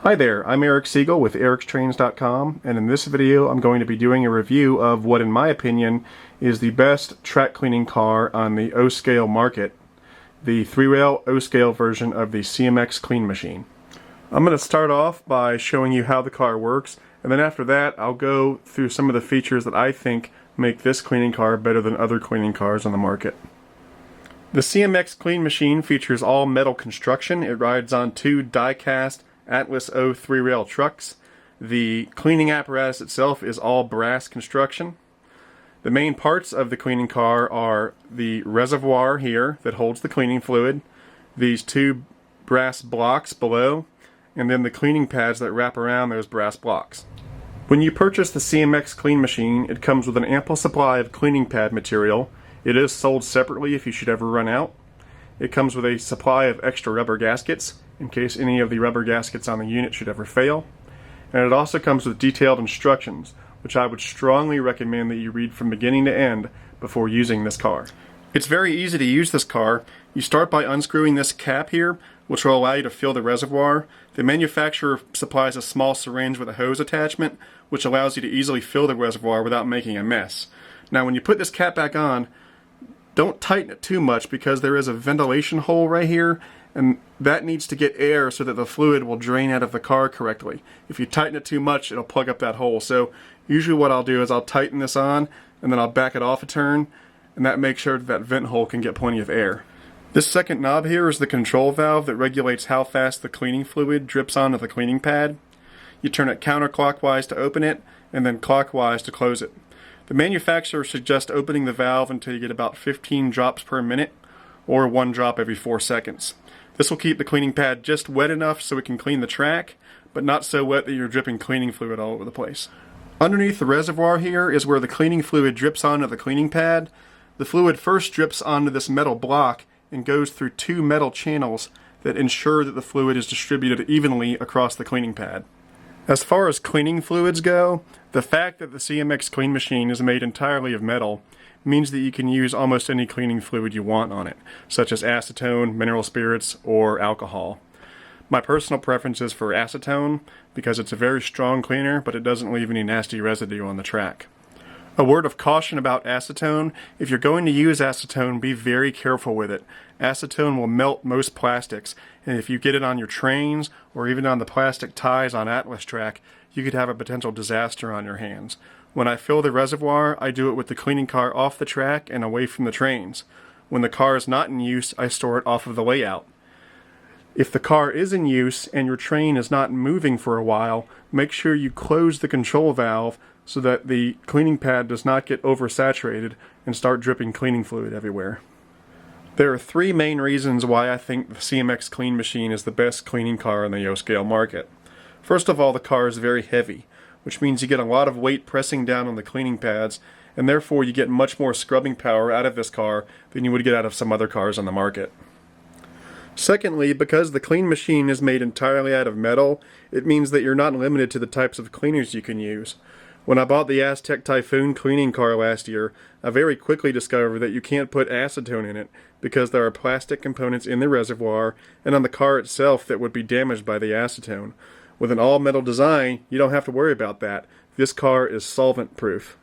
Hi there, I'm Eric Siegel with ericstrains.com, and in this video I'm going to be doing a review of what in my opinion is the best track cleaning car on the O-scale market, the 3-rail O-scale version of the CMX clean machine. I'm going to start off by showing you how the car works, and then after that I'll go through some of the features that I think make this cleaning car better than other cleaning cars on the market. The CMX clean machine features all metal construction. It rides on two die-cast Atlas O 3-rail trucks. The cleaning apparatus itself is all brass construction. The main parts of the cleaning car are the reservoir here that holds the cleaning fluid, these two brass blocks below, and then the cleaning pads that wrap around those brass blocks. When you purchase the CMX clean machine, it comes with an ample supply of cleaning pad material. It is sold separately if you should ever run out. It comes with a supply of extra rubber gaskets in case any of the rubber gaskets on the unit should ever fail. And it also comes with detailed instructions, which I would strongly recommend that you read from beginning to end before using this car. It's very easy to use this car. You start by unscrewing this cap here, which will allow you to fill the reservoir. The manufacturer supplies a small syringe with a hose attachment, which allows you to easily fill the reservoir without making a mess. Now when you put this cap back on, don't tighten it too much because there is a ventilation hole right here, and that needs to get air so that the fluid will drain out of the car correctly. If you tighten it too much, it'll plug up that hole. So usually what I'll do is I'll tighten this on and then I'll back it off a turn, and that makes sure that vent hole can get plenty of air. This second knob here is the control valve that regulates how fast the cleaning fluid drips onto the cleaning pad. You turn it counterclockwise to open it and then clockwise to close it. The manufacturer suggests opening the valve until you get about 15 drops per minute, or 1 drop every 4 seconds. This will keep the cleaning pad just wet enough so it can clean the track, but not so wet that you're dripping cleaning fluid all over the place. Underneath the reservoir here is where the cleaning fluid drips onto the cleaning pad. The fluid first drips onto this metal block and goes through two metal channels that ensure that the fluid is distributed evenly across the cleaning pad. As far as cleaning fluids go, the fact that the CMX clean machine is made entirely of metal means that you can use almost any cleaning fluid you want on it, such as acetone, mineral spirits, or alcohol. My personal preference is for acetone because it's a very strong cleaner, but it doesn't leave any nasty residue on the track. A word of caution about acetone: if you're going to use acetone, be very careful with it. Acetone will melt most plastics, and if you get it on your trains or even on the plastic ties on Atlas track, you could have a potential disaster on your hands. When I fill the reservoir, I do it with the cleaning car off the track and away from the trains. When the car is not in use, I store it off of the layout. If the car is in use and your train is not moving for a while, make sure you close the control valve so that the cleaning pad does not get oversaturated and start dripping cleaning fluid everywhere. There are three main reasons why I think the CMX clean machine is the best cleaning car on the O-scale market. First of all, the car is very heavy, which means you get a lot of weight pressing down on the cleaning pads, and therefore you get much more scrubbing power out of this car than you would get out of some other cars on the market. Secondly, because the clean machine is made entirely out of metal, it means that you're not limited to the types of cleaners you can use. When I bought the Aztec Typhoon cleaning car last year, I very quickly discovered that you can't put acetone in it because there are plastic components in the reservoir and on the car itself that would be damaged by the acetone. With an all-metal design, you don't have to worry about that. This car is solvent-proof.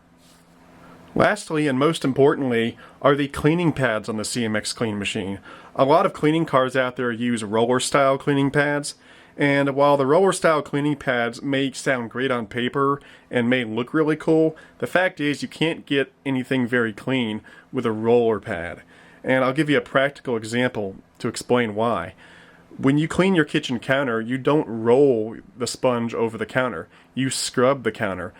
Lastly, and most importantly, are the cleaning pads on the CMX clean machine. A lot of cleaning cars out there use roller-style cleaning pads, and while the roller-style cleaning pads may sound great on paper and may look really cool, the fact is you can't get anything very clean with a roller pad. And I'll give you a practical example to explain why. When you clean your kitchen counter, you don't roll the sponge over the counter. You scrub the counter.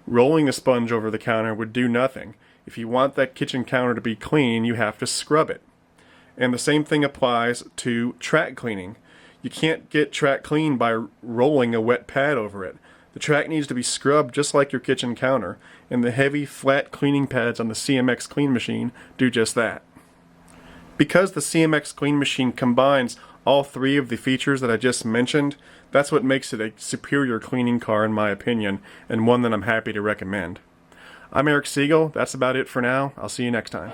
Rolling the sponge over the counter would do nothing. If you want that kitchen counter to be clean, you have to scrub it. And the same thing applies to track cleaning. You can't get track clean by rolling a wet pad over it. The track needs to be scrubbed just like your kitchen counter, and the heavy, flat cleaning pads on the CMX clean machine do just that. Because the CMX clean machine combines all three of the features that I just mentioned, that's what makes it a superior cleaning car in my opinion, and one that I'm happy to recommend. I'm Eric Siegel. That's about it for now. I'll see you next time.